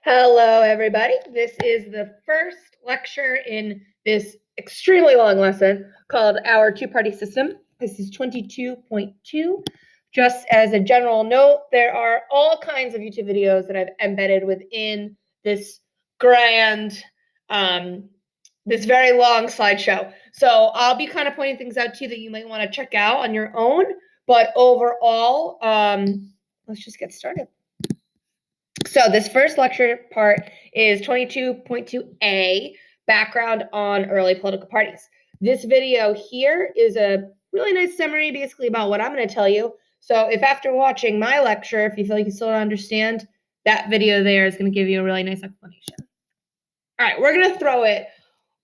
Hello, everybody. This is the first lecture in this extremely long lesson called Our Two-Party System. This is 22.2. Just as a general note, there are all kinds of YouTube videos that I've embedded within this grand, this very long slideshow. So I'll be kind of pointing things out to you that you might want to check out on your own. But overall, let's just get started. So this first lecture part is 22.2a, background on early political parties. This video here is a really nice summary basically about what I'm going to tell you. So if after watching my lecture, if you feel like you still don't understand, that video there is going to give you a really nice explanation. All right, we're going to throw it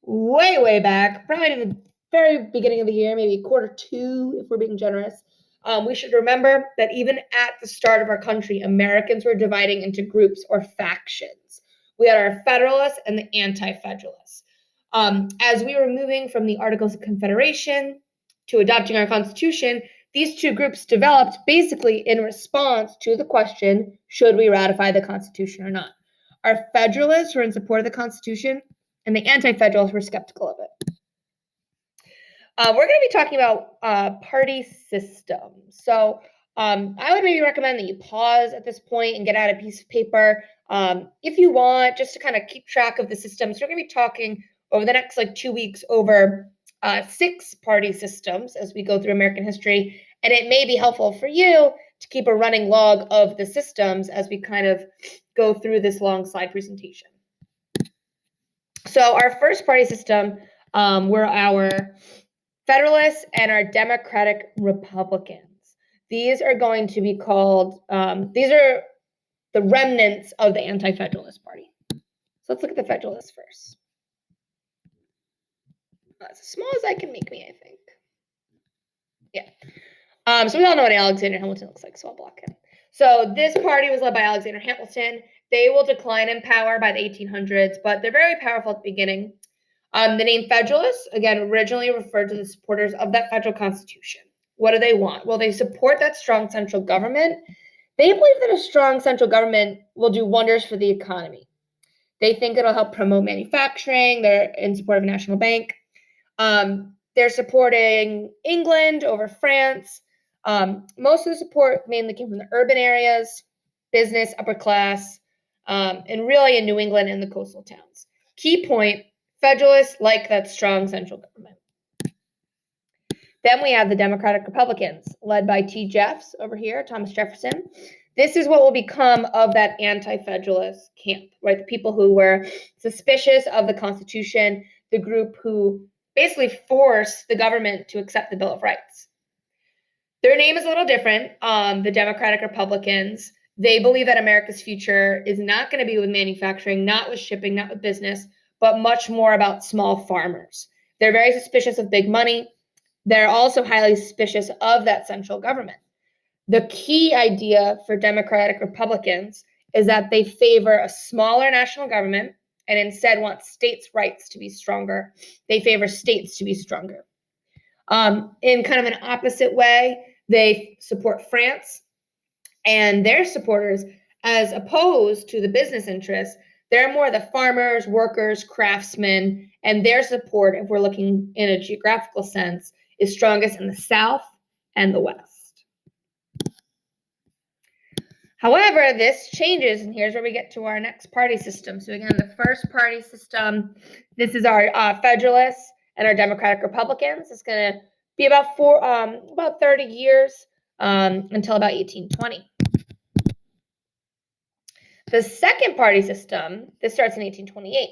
way back, probably to the very beginning of the year, maybe Q2 if we're being generous. We should remember that even at the start of our country, Americans were dividing into groups or factions. We had our Federalists and the Anti-Federalists. As we were moving from the Articles of Confederation to adopting our Constitution, these two groups developed basically in response to the question, should we ratify the Constitution or not? Our Federalists were in support of the Constitution, and the Anti-Federalists were skeptical of it. We're going to be talking about party systems. So I would maybe recommend that you pause at this point and get out a piece of paper if you want, just to kind of keep track of the systems. We're going to be talking over the next 2 weeks over 6 party systems as we go through American history. And it may be helpful for you to keep a running log of the systems as we kind of go through this long slide presentation. So our first party system were our Federalists and our Democratic Republicans. These are going to be called, these are the remnants of the Anti-Federalist Party. So let's look at the Federalists first. That's as small as I can make me, I think. Yeah. So we all know what Alexander Hamilton looks like, so I'll block him. So this party was led by Alexander Hamilton. They will decline in power by the 1800s, but they're very powerful at the beginning. The name Federalists, again, originally referred to the supporters of that federal constitution. What do they want? Well, they support that strong central government. They believe that a strong central government will do wonders for the economy. They think it'll help promote manufacturing. They're in support of a national bank. They're supporting England over France. Most of the support mainly came from the urban areas, business, upper class, and really in New England and the coastal towns. Key point, Federalists like that strong central government. Then we have the Democratic Republicans, led by T. Jeffs over here, Thomas Jefferson. This is what will become of that anti-Federalist camp, right? The people who were suspicious of the Constitution, the group who basically forced the government to accept the Bill of Rights. Their name is a little different. The Democratic Republicans, they believe that America's future is not going to be with manufacturing, not with shipping, not with business, but much more about small farmers. They're very suspicious of big money. They're also highly suspicious of that central government. The key idea for Democratic Republicans is that they favor a smaller national government and instead want states' rights to be stronger. They favor states to be stronger. In kind of an opposite way, they support France and their supporters as opposed to the business interests. They're more the farmers, workers, craftsmen, and their support, if we're looking in a geographical sense, is strongest in the South and the West. However, this changes, and here's where we get to our next party system. So again, the first party system, this is our Federalists and our Democratic Republicans. It's going to be about 30 years until about 1820. The second party system, this starts in 1828.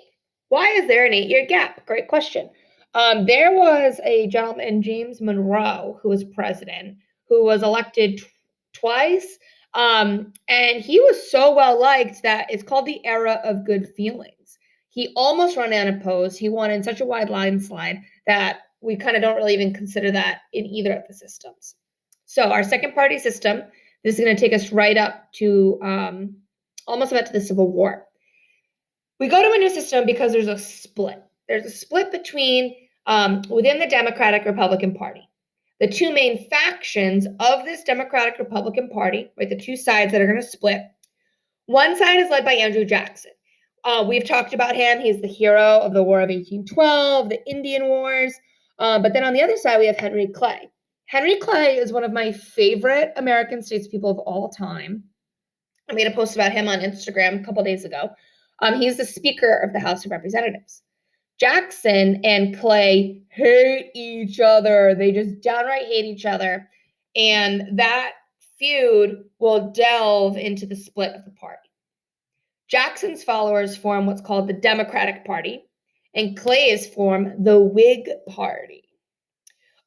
Why is there an 8-year gap? Great question. There was a gentleman, James Monroe, who was president, who was elected twice. And he was so well liked that it's called the era of good feelings. He almost ran unopposed. He won in such a wide landslide that we kind of don't really even consider that in either of the systems. So our second party system, this is going to take us right up to almost about to the Civil War. We go to a new system because there's a split. There's a split between within the Democratic Republican Party. The two main factions of this Democratic Republican Party, right, the two sides that are going to split, one side is led by Andrew Jackson. We've talked about him. He's the hero of the War of 1812, the Indian Wars. But then on the other side, we have Henry Clay. Henry Clay is one of my favorite American statespeople of all time. I made a post about him on Instagram a couple days ago. He's the Speaker of the House of Representatives. Jackson and Clay hate each other. They just downright hate each other. And that feud will delve into the split of the party. Jackson's followers form what's called the Democratic Party, and Clay's form the Whig Party.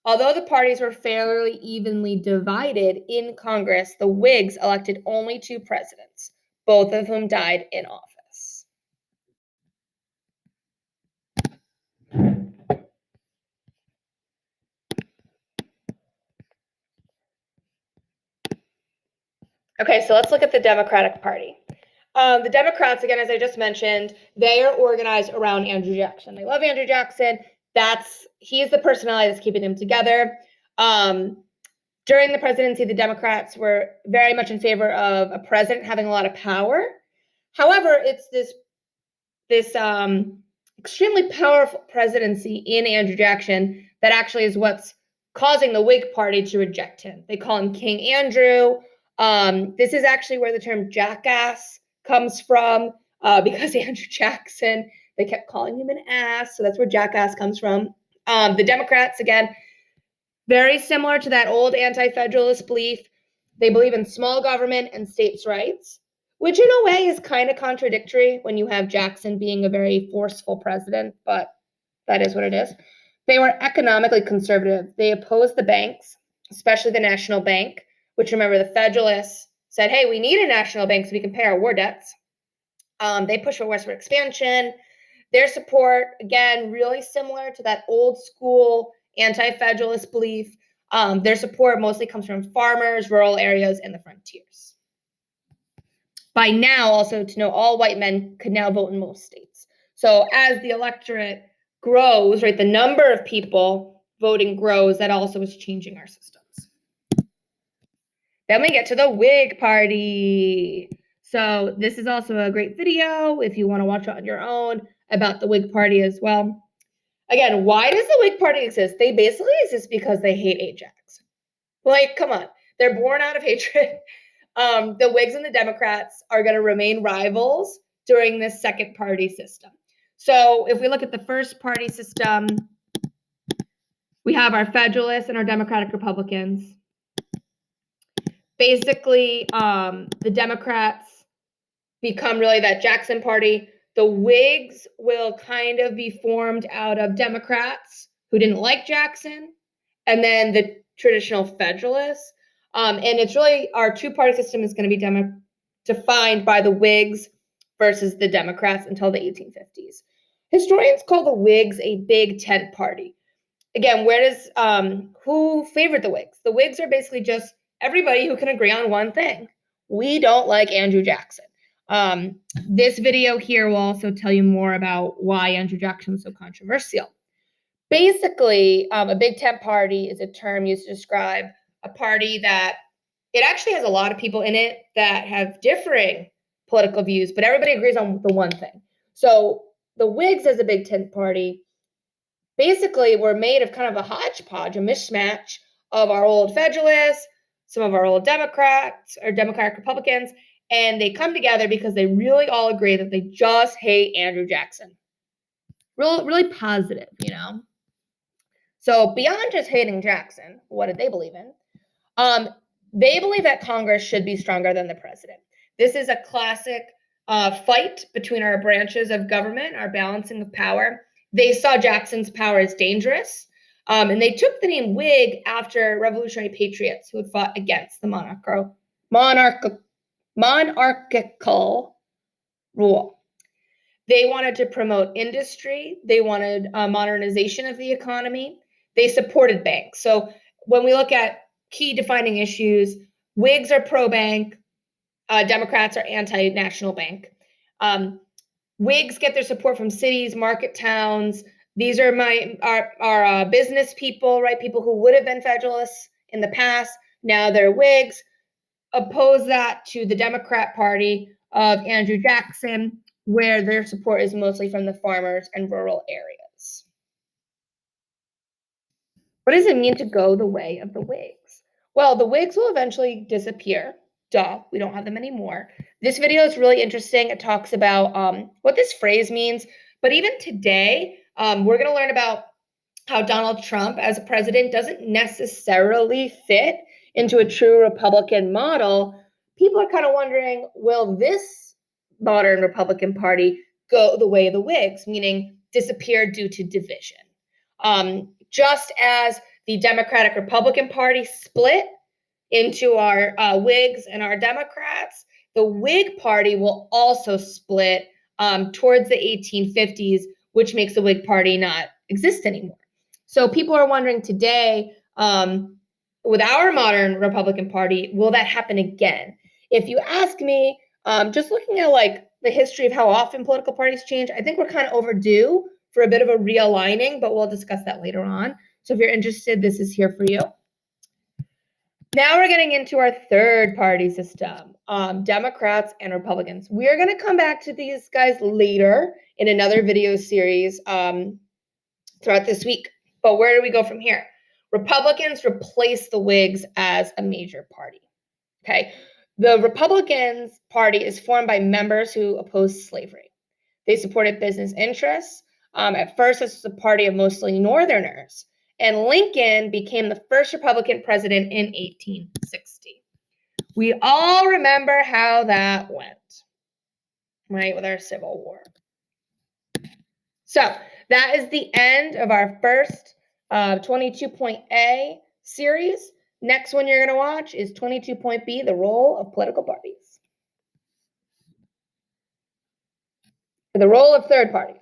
Although the parties were fairly evenly divided in Congress, the Whigs elected only 2 presidents, both of whom died in office. Okay, so let's look at the Democratic Party. The Democrats, again, as I just mentioned, they are organized around Andrew Jackson. They love Andrew Jackson. He's the personality that's keeping them together. During the presidency, the Democrats were very much in favor of a president having a lot of power. However, it's this extremely powerful presidency in Andrew Jackson that actually is what's causing the Whig Party to reject him. They call him King Andrew. This is actually where the term jackass comes from, because Andrew Jackson, they kept calling him an ass, so that's where jackass comes from. The Democrats, again, very similar to that old anti-federalist belief. They believe in small government and states' rights, which in a way is kind of contradictory when you have Jackson being a very forceful president, but that is what it is. They were economically conservative. They opposed the banks, especially the National Bank, which, remember, the Federalists said, hey, we need a national bank so we can pay our war debts. They pushed for westward expansion. Their support, again, really similar to that old school anti-federalist belief. Their support mostly comes from farmers, rural areas, and the frontiers. By now, also to know, all white men could now vote in most states. So as the electorate grows, right, the number of people voting grows, that also is changing our systems. Then we get to the Whig Party. So this is also a great video if you want to watch it on your own about the Whig Party as well. Again, why does the Whig Party exist? They basically exist because they hate Ajax. Like, come on. They're born out of hatred. The Whigs and the Democrats are going to remain rivals during this second party system. So if we look at the first party system, we have our Federalists and our Democratic Republicans. Basically, the Democrats become really that Jackson party. The Whigs will kind of be formed out of Democrats who didn't like Jackson, and then the traditional Federalists. And it's really, our two-party system is going to be defined by the Whigs versus the Democrats until the 1850s. Historians call the Whigs a big tent party. Again, who favored the Whigs? The Whigs are basically just everybody who can agree on one thing. We don't like Andrew Jackson. This video here will also tell you more about why Andrew Jackson was so controversial. Basically, a big tent party is a term used to describe a party that it actually has a lot of people in it that have differing political views, but everybody agrees on the one thing. So the Whigs as a big tent party basically were made of kind of a hodgepodge, a mismatch of our old Federalists, some of our old Democrats or Democratic Republicans, and they come together because they really all agree that they just hate Andrew Jackson. Really positive, you know? So beyond just hating Jackson, what did they believe in? They believe that Congress should be stronger than the president. This is a classic fight between our branches of government, our balancing of power. They saw Jackson's power as dangerous, and they took the name Whig after revolutionary patriots who had fought against the monarchical rule. They wanted to promote industry. They wanted modernization of the economy. They supported banks. So when we look at key defining issues, Whigs are pro-bank, Democrats are anti-national bank. Whigs get their support from cities, market towns. These are our business people, right? People who would have been Federalists in the past. Now they're Whigs. Oppose that to the Democrat Party of Andrew Jackson. where their support is mostly from the farmers and rural areas. What does it mean to go the way of the Whigs? Well, the Whigs will eventually disappear. Duh, we don't have them anymore. This video is really interesting. It talks about what this phrase means. But even today, we're going to learn about how Donald Trump as a president doesn't necessarily fit into a true Republican model. People are kind of wondering, will this modern Republican Party go the way of the Whigs, meaning disappear due to division? Just as the Democratic Republican Party split into our Whigs and our Democrats, the Whig Party will also split towards the 1850s, which makes the Whig Party not exist anymore. So people are wondering today, with our modern Republican Party, will that happen again? If you ask me, just looking at like the history of how often political parties change, I think we're kind of overdue for a bit of a realigning, but we'll discuss that later on. So if you're interested, this is here for you. Now we're getting into our third party system, Democrats and Republicans. We are going to come back to these guys later in another video series throughout this week. But where do we go from here? Republicans replace the Whigs as a major party. Okay. The Republicans Party is formed by members who oppose slavery. They supported business interests. At first, this was a party of mostly Northerners. And Lincoln became the first Republican president in 1860. We all remember how that went, right, with our Civil War. So that is the end of our first 22-point-A series. Next one you're going to watch is 22-point-B, the role of political parties. The role of third parties.